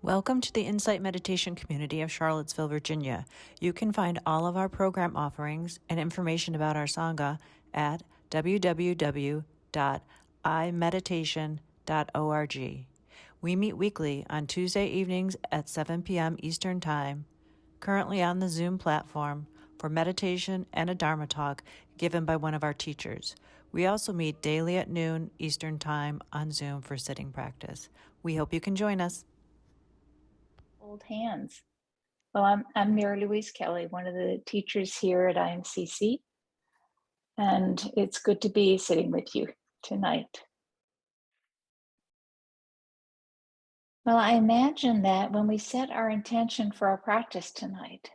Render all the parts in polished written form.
Welcome to the Insight Meditation community of Charlottesville, Virginia. You can find all of our program offerings and information about our Sangha at www.imeditation.org. We meet weekly on Tuesday evenings at 7 p.m. Eastern Time, currently on the Zoom platform for meditation and a Dharma talk given by one of our teachers. We also meet daily at noon Eastern Time on Zoom for sitting practice. We hope you can join us. Old hands. Well, I'm Marylouise Kelley, one of the teachers here at IMCC, and it's good to be sitting with you tonight. Well, I imagine that when we set our intention for our practice tonight,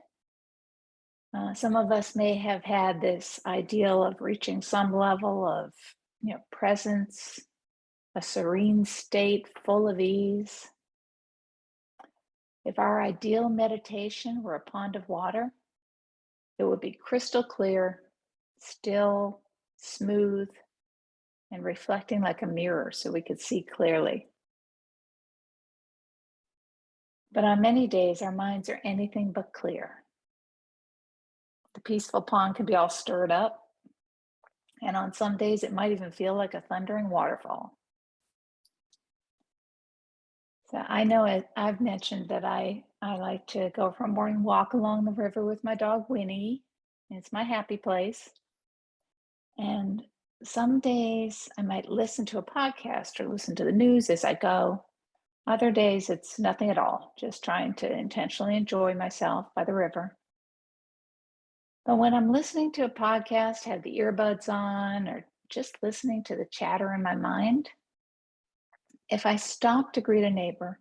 some of us may have had this ideal of reaching some level of, presence, a serene state full of ease. If our ideal meditation were a pond of water, it would be crystal clear, still, smooth, and reflecting like a mirror so we could see clearly. But on many days, our minds are anything but clear. The peaceful pond can be all stirred up, and on some days, it might even feel like a thundering waterfall. So I know I've mentioned that I like to go for a morning walk along the river with my dog, Winnie. It's my happy place. And some days I might listen to a podcast or listen to the news as I go. Other days it's nothing at all, just trying to intentionally enjoy myself by the river. But when I'm listening to a podcast, have the earbuds on, or just listening to the chatter in my mind, if I stop to greet a neighbor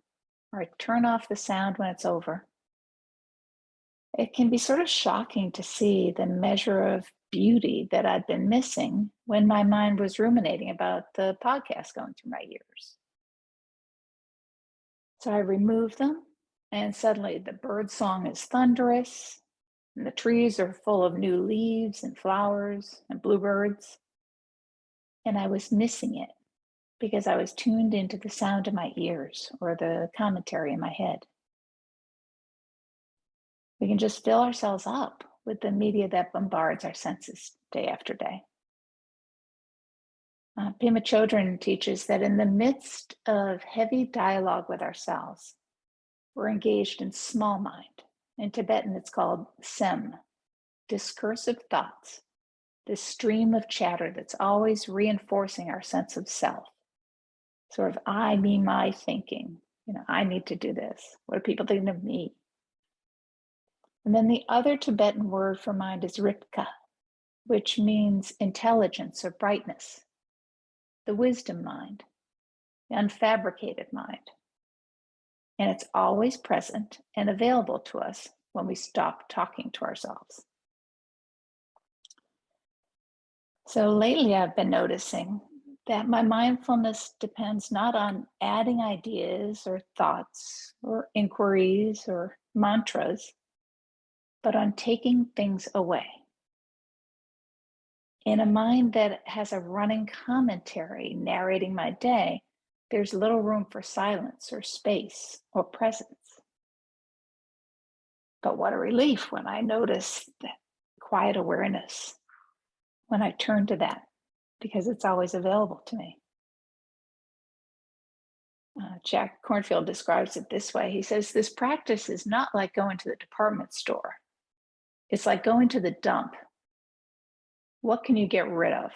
or I turn off the sound when it's over, it can be sort of shocking to see the measure of beauty that I'd been missing when my mind was ruminating about the podcast going through my ears. So I remove them, and suddenly the bird song is thunderous, and the trees are full of new leaves and flowers and bluebirds. And I was missing it because I was tuned into the sound of my ears or the commentary in my head. We can just fill ourselves up with the media that bombards our senses day after day. Pema Chodron teaches that in the midst of heavy dialogue with ourselves, we're engaged in small mind. In Tibetan, it's called sem, discursive thoughts, this stream of chatter that's always reinforcing our sense of self. Sort of I, me, my thinking. I need to do this. What are people thinking of me? And then the other Tibetan word for mind is ripka, which means intelligence or brightness, the wisdom mind, the unfabricated mind. And it's always present and available to us when we stop talking to ourselves. So lately I've been noticing that my mindfulness depends not on adding ideas or thoughts or inquiries or mantras, but on taking things away. In a mind that has a running commentary narrating my day, there's little room for silence or space or presence. But what a relief when I notice that quiet awareness, when I turn to that, because it's always available to me. Jack Kornfield describes it this way. He says, this practice is not like going to the department store. It's like going to the dump. What can you get rid of?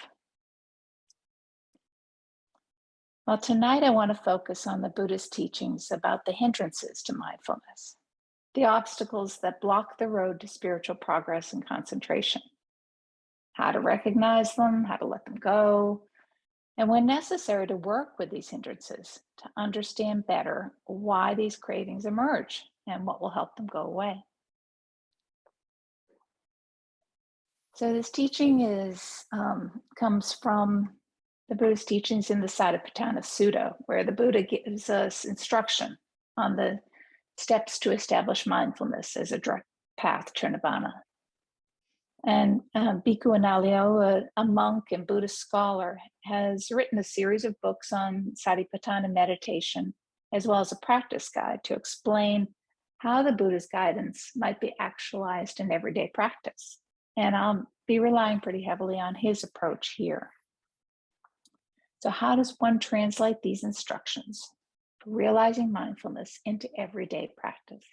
Well, tonight I want to focus on the Buddhist teachings about the hindrances to mindfulness, the obstacles that block the road to spiritual progress and concentration, how to recognize them, how to let them go, and when necessary to work with these hindrances to understand better why these cravings emerge and what will help them go away. So this teaching comes from the Buddhist teachings in the Satipatthana Suttta, where the Buddha gives us instruction on the steps to establish mindfulness as a direct path to Nibbana. And Bikkhu Analayo, a monk and Buddhist scholar, has written a series of books on Satipatthana meditation as well as a practice guide to explain how the Buddha's guidance might be actualized in everyday practice. And I'll be relying pretty heavily on his approach here. So, how does one translate these instructions for realizing mindfulness into everyday practice?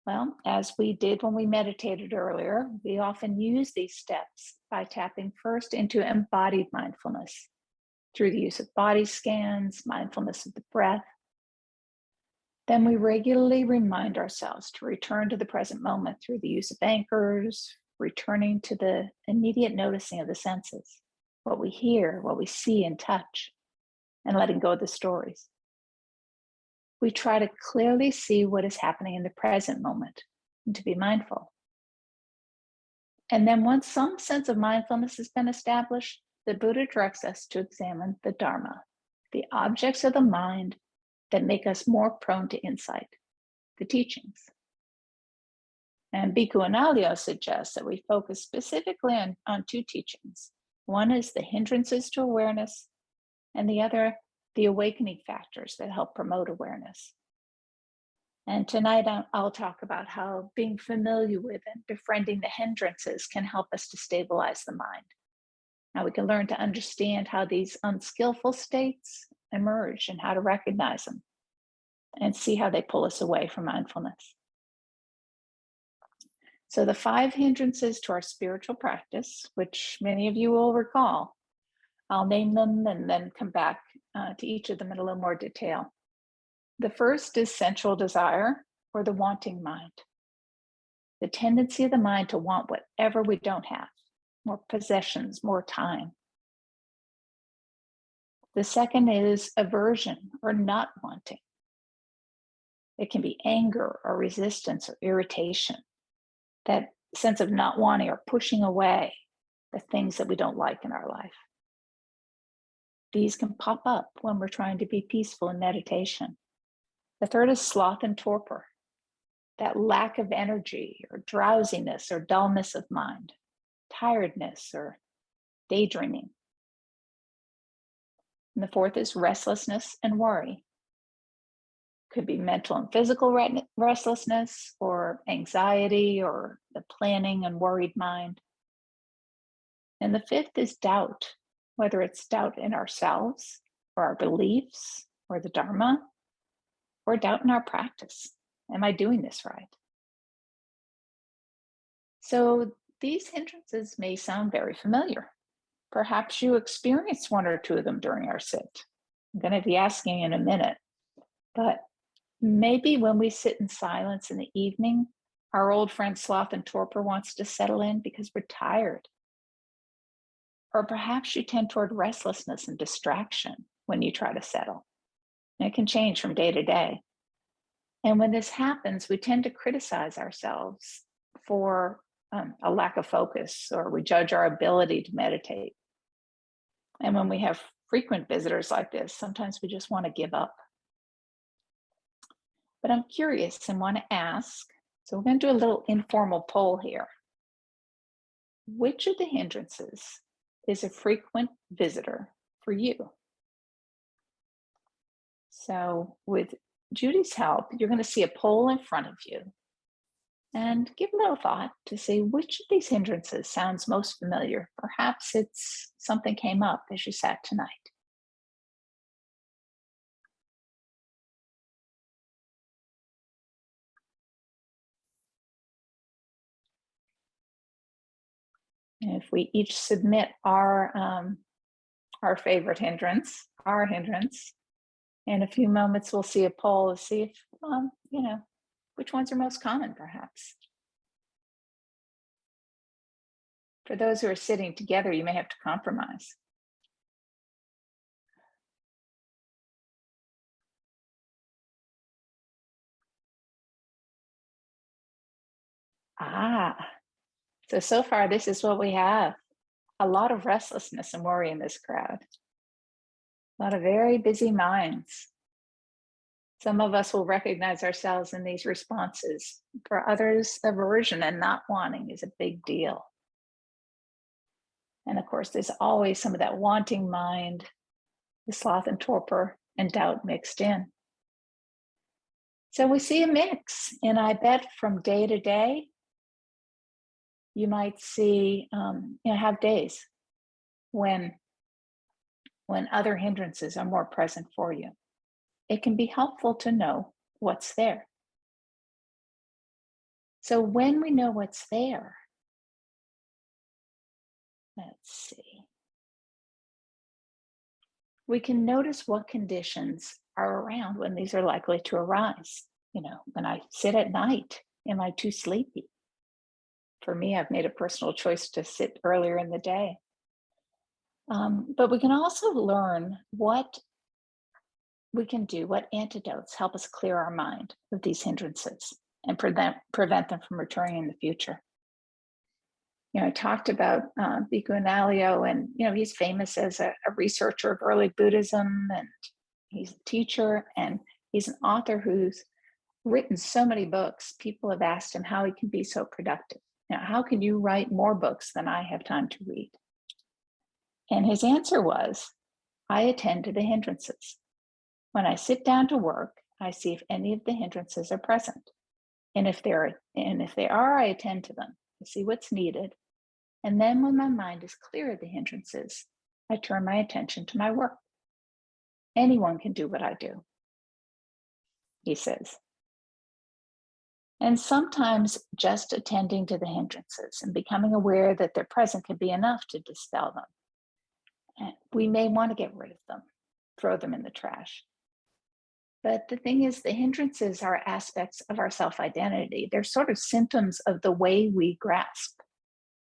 Well, as we did when we meditated earlier, we often use these steps by tapping first into embodied mindfulness through the use of body scans, mindfulness of the breath. Then we regularly remind ourselves to return to the present moment through the use of anchors, returning to the immediate noticing of the senses, what we hear, what we see and touch, and letting go of the stories. We try to clearly see what is happening in the present moment and to be mindful. And then once some sense of mindfulness has been established, the Buddha directs us to examine the Dharma, the objects of the mind that make us more prone to insight, the teachings. And Bikkhu Analayo suggests that we focus specifically on two teachings. One is the hindrances to awareness, and the other, the awakening factors that help promote awareness. And tonight I'll talk about how being familiar with and befriending the hindrances can help us to stabilize the mind. Now we can learn to understand how these unskillful states emerge and how to recognize them and see how they pull us away from mindfulness. So the 5 hindrances to our spiritual practice, which many of you will recall, I'll name them and then come back to each of them in a little more detail. The first is sensual desire, or the wanting mind. The tendency of the mind to want whatever we don't have, more possessions, more time. The second is aversion, or not wanting. It can be anger or resistance or irritation, that sense of not wanting or pushing away the things that we don't like in our life. These can pop up when we're trying to be peaceful in meditation. The third is sloth and torpor, that lack of energy or drowsiness or dullness of mind, tiredness or daydreaming. And the fourth is restlessness and worry. Could be mental and physical restlessness or anxiety or the planning and worried mind. And the fifth is doubt, whether it's doubt in ourselves or our beliefs or the Dharma, or doubt in our practice. Am I doing this right? So these hindrances may sound very familiar. Perhaps you experienced one or two of them during our sit. I'm going to be asking in a minute, but maybe when we sit in silence in the evening, our old friend sloth and torpor wants to settle in because we're tired. Or perhaps you tend toward restlessness and distraction when you try to settle. And it can change from day to day. And when this happens, we tend to criticize ourselves for a lack of focus, or we judge our ability to meditate. And when we have frequent visitors like this, sometimes we just want to give up. But I'm curious and want to ask, so we're going to do a little informal poll here. Which of the hindrances is a frequent visitor for you? So with Judy's help, you're going to see a poll in front of you and give a little thought to see which of these hindrances sounds most familiar. Perhaps it's something came up as you sat tonight. And if we each submit our favorite hindrance, our hindrance, in a few moments we'll see a poll to see if, which ones are most common, perhaps. For those who are sitting together, you may have to compromise. So far, this is what we have. A lot of restlessness and worry in this crowd. A lot of very busy minds. Some of us will recognize ourselves in these responses. For others, aversion and not wanting is a big deal. And of course, there's always some of that wanting mind, the sloth and torpor, and doubt mixed in. So we see a mix, and I bet from day to day, you might see, have days when other hindrances are more present for you. It can be helpful to know what's there. So when we know what's there, let's see, we can notice what conditions are around when these are likely to arise. When I sit at night, am I too sleepy? For me, I've made a personal choice to sit earlier in the day. But we can also learn what we can do, what antidotes help us clear our mind of these hindrances and prevent them from returning in the future. I talked about Bikkhu Analayo, and he's famous as a researcher of early Buddhism, and he's a teacher, and he's an author who's written so many books. People have asked him how he can be so productive. How can you write more books than I have time to read? And his answer was, I attend to the hindrances. When I sit down to work, I see if any of the hindrances are present. And if they are, I attend to them. I see what's needed. And then when my mind is clear of the hindrances, I turn my attention to my work. Anyone can do what I do, he says. And sometimes just attending to the hindrances and becoming aware that they're present can be enough to dispel them. And we may want to get rid of them, throw them in the trash. But the thing is, the hindrances are aspects of our self-identity. They're sort of symptoms of the way we grasp,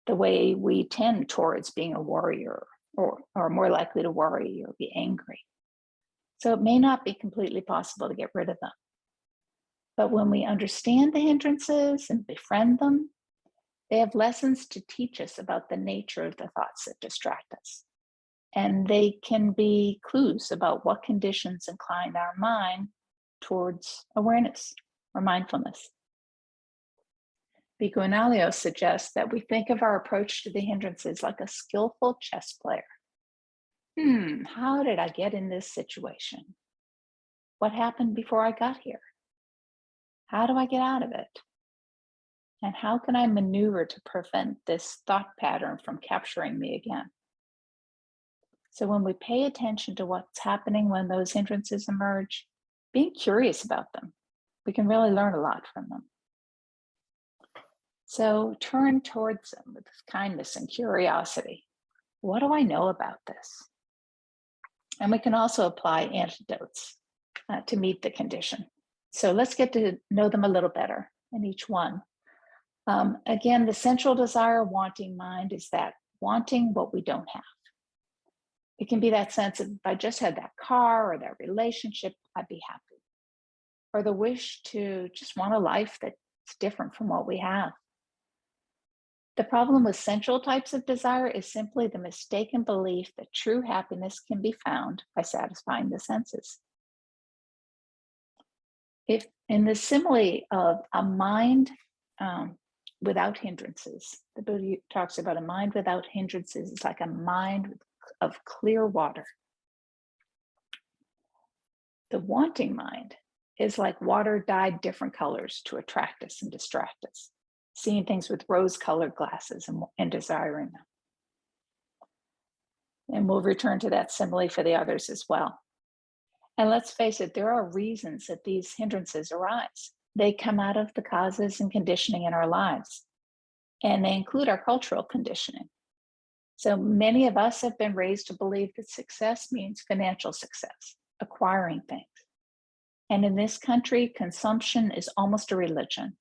the way we tend towards being a warrior, or more likely to worry or be angry. So it may not be completely possible to get rid of them. But when we understand the hindrances and befriend them, they have lessons to teach us about the nature of the thoughts that distract us. And they can be clues about what conditions incline our mind towards awareness or mindfulness. Bikkhu Analayo suggests that we think of our approach to the hindrances like a skillful chess player. How did I get in this situation? What happened before I got here? How do I get out of it? And how can I maneuver to prevent this thought pattern from capturing me again? So when we pay attention to what's happening when those hindrances emerge, being curious about them, we can really learn a lot from them. So turn towards them with kindness and curiosity. What do I know about this? And we can also apply antidotes to meet the condition. So let's get to know them a little better in each one. Again, the central desire wanting mind is that wanting what we don't have. It can be that sense of, if I just had that car or that relationship, I'd be happy. Or the wish to just want a life that's different from what we have. The problem with central types of desire is simply the mistaken belief that true happiness can be found by satisfying the senses. If in the simile of a mind without hindrances, the Buddha talks about a mind without hindrances. It's like a mind of clear water. The wanting mind is like water dyed different colors to attract us and distract us, seeing things with rose-colored glasses and desiring them. And we'll return to that simile for the others as well. And let's face it, there are reasons that these hindrances arise. They come out of the causes and conditioning in our lives, and they include our cultural conditioning. So many of us have been raised to believe that success means financial success, acquiring things. And in this country, consumption is almost a religion.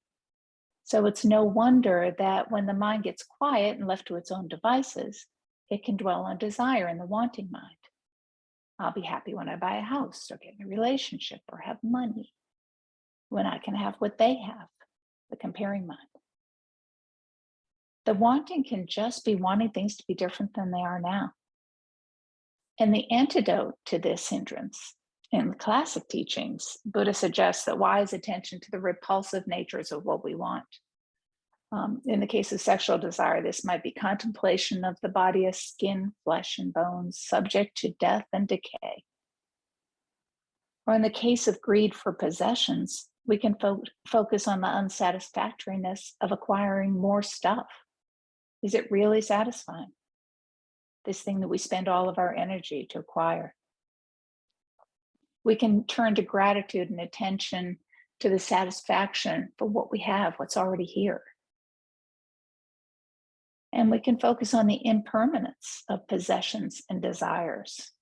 So it's no wonder that when the mind gets quiet and left to its own devices, it can dwell on desire in the wanting mind. I'll be happy when I buy a house or get in a relationship or have money, when I can have what they have, the comparing mind. The wanting can just be wanting things to be different than they are now. And the antidote to this hindrance, in the classic teachings, Buddha suggests that wise attention to the repulsive natures of what we want. In the case of sexual desire, this might be contemplation of the body as skin, flesh, and bones, subject to death and decay. Or in the case of greed for possessions, we can focus on the unsatisfactoriness of acquiring more stuff. Is it really satisfying? This thing that we spend all of our energy to acquire. We can turn to gratitude and attention to the satisfaction for what we have, what's already here. And we can focus on the impermanence of possessions and desires.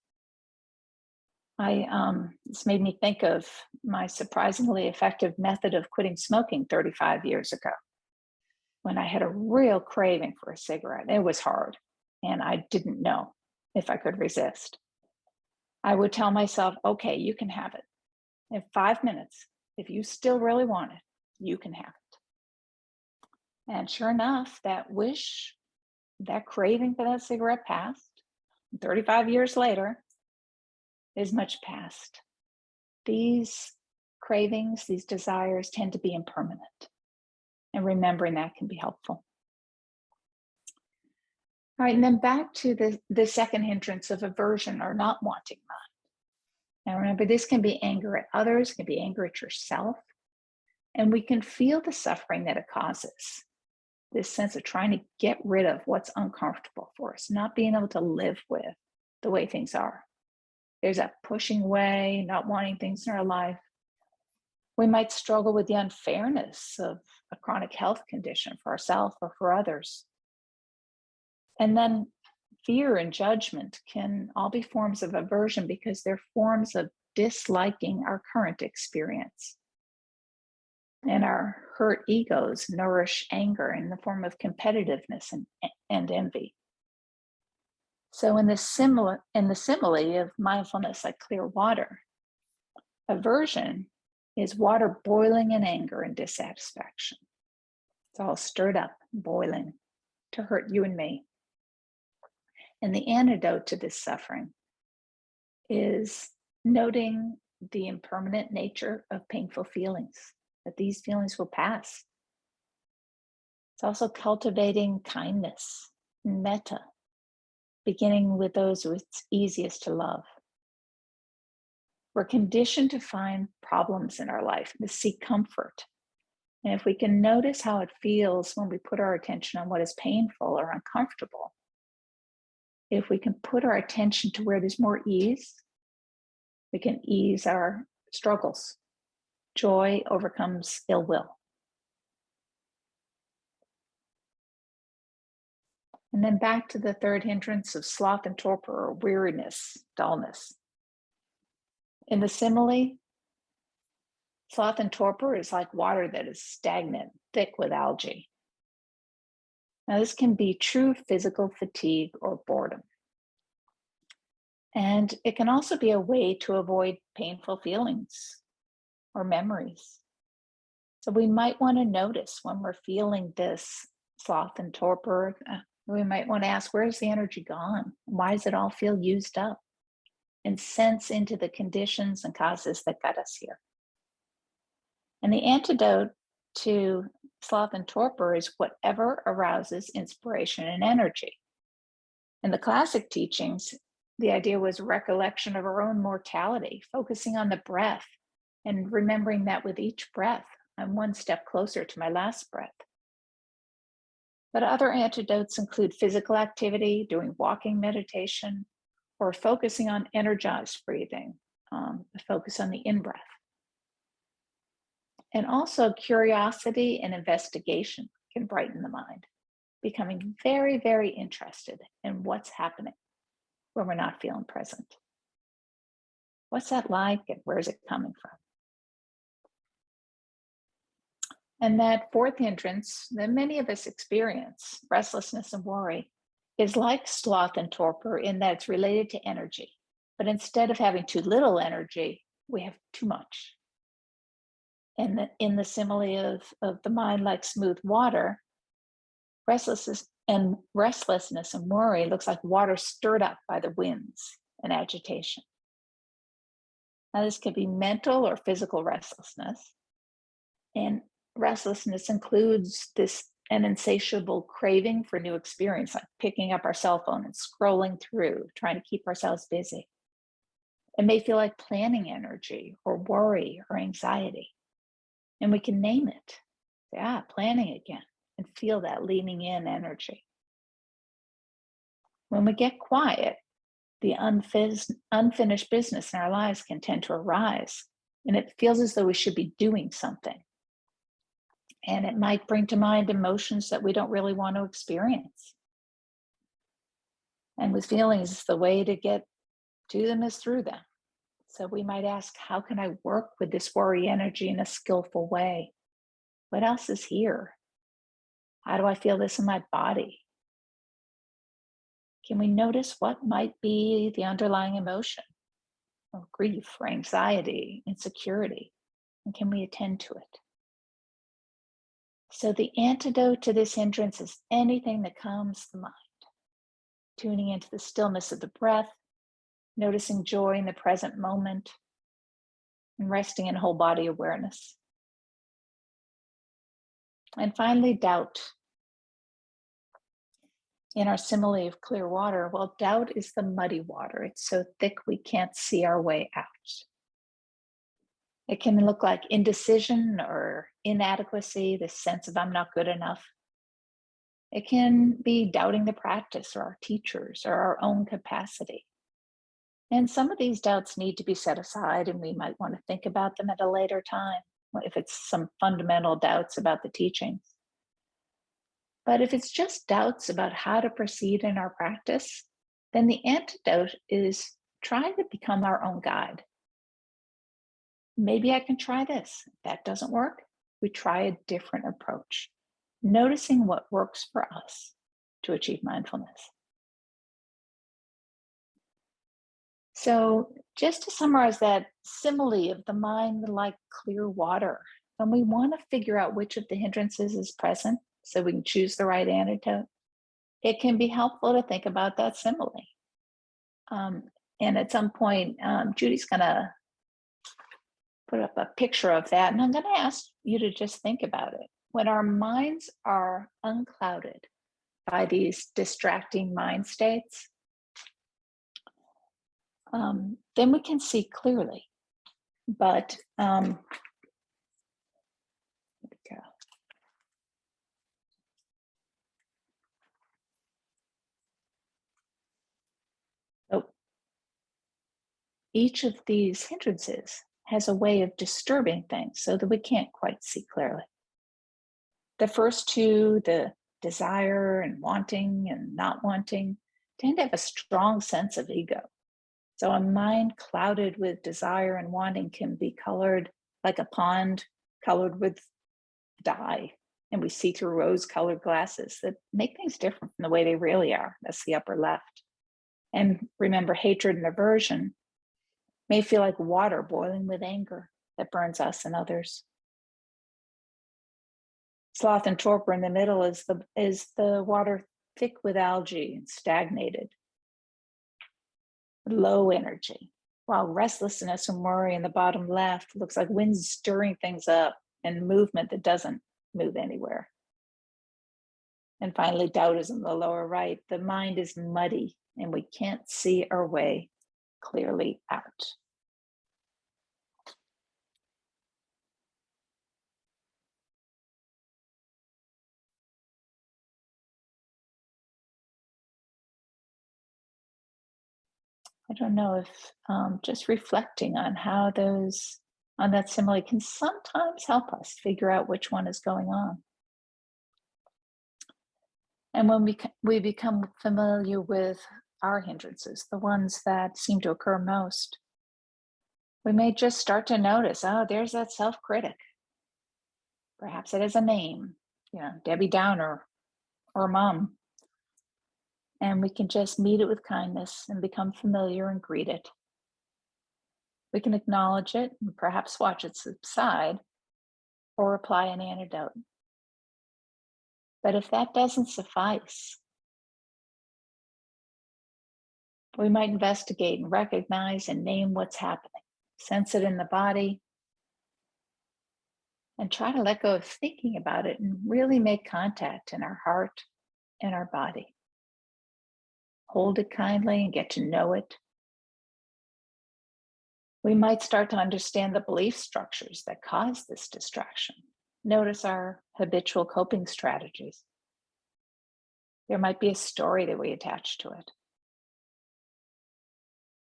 This made me think of my surprisingly effective method of quitting smoking 35 years ago, when I had a real craving for a cigarette. It was hard, and I didn't know if I could resist. I would tell myself, okay, you can have it. In 5 minutes, if you still really want it, you can have it. And sure enough, that wish, that craving for that cigarette passed. 35 years later, is much past. These cravings, these desires tend to be impermanent. And remembering that can be helpful. All right, and then back to the second hindrance of aversion, or not wanting mind. Now remember, this can be anger at others, can be anger at yourself. And we can feel the suffering that it causes. This sense of trying to get rid of what's uncomfortable for us, not being able to live with the way things are. There's a pushing away, not wanting things in our life. We might struggle with the unfairness of a chronic health condition for ourselves or for others. And then fear and judgment can all be forms of aversion because they're forms of disliking our current experience. And our hurt egos nourish anger in the form of competitiveness and envy. So in the simile of mindfulness like clear water, aversion is water boiling in anger and dissatisfaction. It's all stirred up, boiling to hurt you and me. And the antidote to this suffering is noting the impermanent nature of painful feelings, that these feelings will pass. It's also cultivating kindness, metta, beginning with those who it's easiest to love. We're conditioned to find problems in our life, to seek comfort. And if we can notice how it feels when we put our attention on what is painful or uncomfortable, if we can put our attention to where there's more ease, we can ease our struggles. Joy overcomes ill will. And then back to the third hindrance of sloth and torpor, or weariness, dullness. In the simile, sloth and torpor is like water that is stagnant, thick with algae. Now, this can be true physical fatigue or boredom. And it can also be a way to avoid painful feelings or memories. So we might want to notice when we're feeling this sloth and torpor, we might want to ask, where's the energy gone? Why does it all feel used up? And sense into the conditions and causes that got us here. And the antidote to sloth and torpor is whatever arouses inspiration and energy. In the classic teachings, the idea was recollection of our own mortality, focusing on the breath and remembering that with each breath, I'm one step closer to my last breath. But other antidotes include physical activity, doing walking meditation, or focusing on energized breathing, focus on the in-breath. And also curiosity and investigation can brighten the mind, becoming very, very interested in what's happening when we're not feeling present. What's that like and where's it coming from? And that fourth hindrance that many of us experience, restlessness and worry, is like sloth and torpor in that it's related to energy. But instead of having too little energy, we have too much. And in the simile of the mind like smooth water, restlessness and worry looks like water stirred up by the winds and agitation. Now, this could be mental or physical restlessness. And restlessness includes an insatiable craving for new experience, like picking up our cell phone and scrolling through, trying to keep ourselves busy. It may feel like planning energy or worry or anxiety. And we can name it. Yeah, planning again, and feel that leaning in energy. When we get quiet, the unfinished business in our lives can tend to arise, and it feels as though we should be doing something. And it might bring to mind emotions that we don't really want to experience. And with feelings, the way to get to them is through them. So we might ask, how can I work with this worry energy in a skillful way? What else is here? How do I feel this in my body? Can we notice what might be the underlying emotion or grief or anxiety, insecurity? And can we attend to it? So the antidote to this hindrance is anything that calms the mind, tuning into the stillness of the breath, noticing joy in the present moment, and resting in whole body awareness. And finally, doubt. In our simile of clear water, well, doubt is the muddy water. It's so thick we can't see our way out. It can look like indecision or inadequacy, this sense of I'm not good enough. It can be doubting the practice or our teachers or our own capacity. And some of these doubts need to be set aside, and we might want to think about them at a later time if it's some fundamental doubts about the teachings. But if it's just doubts about how to proceed in our practice, then the antidote is try to become our own guide. Maybe I can try this. If that doesn't work, we try a different approach, noticing what works for us to achieve mindfulness. So, just to summarize that simile of the mind like clear water, when we want to figure out which of the hindrances is present so we can choose the right antidote, it can be helpful to think about that simile. And at some point, Judy's going to put up a picture of that, and I'm going to ask you to just think about it. When our minds are unclouded by these distracting mind states, then we can see clearly. But here we go. So each of these hindrances has a way of disturbing things so that we can't quite see clearly. The first two, the desire and wanting and not wanting, tend to have a strong sense of ego. So a mind clouded with desire and wanting can be colored like a pond colored with dye. And we see through rose-colored glasses that make things different from the way they really are. That's the upper left. And remember, hatred and aversion may feel like water boiling with anger that burns us and others. Sloth and torpor in the middle is the water thick with algae and stagnated, low energy, while restlessness and worry in the bottom left looks like wind stirring things up and movement that doesn't move anywhere. And finally, doubt is in the lower right. The mind is muddy and we can't see our way clearly out. I don't know if just reflecting on how on that simile can sometimes help us figure out which one is going on. And when we become familiar with our hindrances, the ones that seem to occur most, we may just start to notice, oh, there's that self-critic. Perhaps it has a name, Debbie Downer or Mom. And we can just meet it with kindness and become familiar and greet it. We can acknowledge it and perhaps watch it subside or apply an antidote. But if that doesn't suffice, we might investigate and recognize and name what's happening, sense it in the body, and try to let go of thinking about it and really make contact in our heart and our body. Hold it kindly and get to know it. We might start to understand the belief structures that cause this distraction. Notice our habitual coping strategies. There might be a story that we attach to it.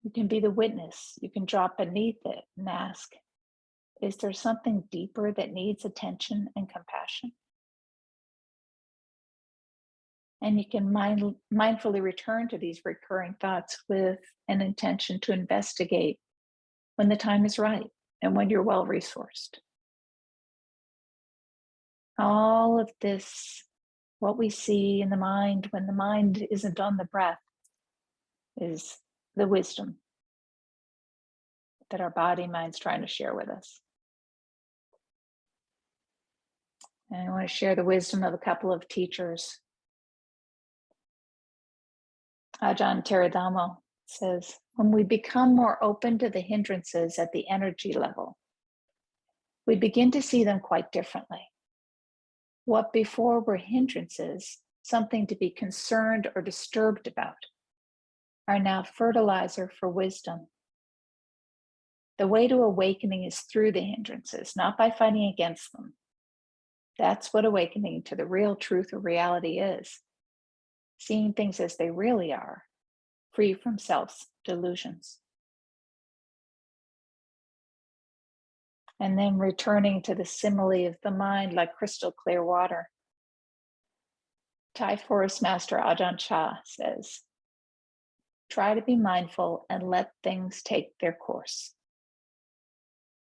You can be the witness. You can drop beneath it and ask, is there something deeper that needs attention and compassion? And you can mindfully return to these recurring thoughts with an intention to investigate when the time is right and when you're well resourced. All of this, what we see in the mind when the mind isn't on the breath, is the wisdom that our body mind's trying to share with us. And I want to share the wisdom of a couple of teachers. Ajahn Teradamo says, when we become more open to the hindrances at the energy level, we begin to see them quite differently. What before were hindrances, something to be concerned or disturbed about, are now fertilizer for wisdom. The way to awakening is through the hindrances, not by fighting against them. That's what awakening to the real truth or reality is. Seeing things as they really are, free from self-delusions. And then returning to the simile of the mind like crystal clear water. Thai Forest Master Ajahn Chah says, try to be mindful and let things take their course.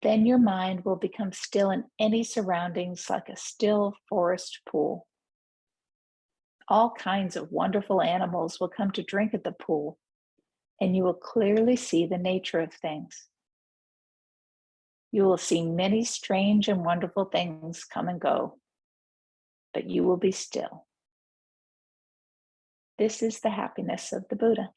Then your mind will become still in any surroundings like a still forest pool. All kinds of wonderful animals will come to drink at the pool, and you will clearly see the nature of things. You will see many strange and wonderful things come and go, but you will be still. This is the happiness of the Buddha.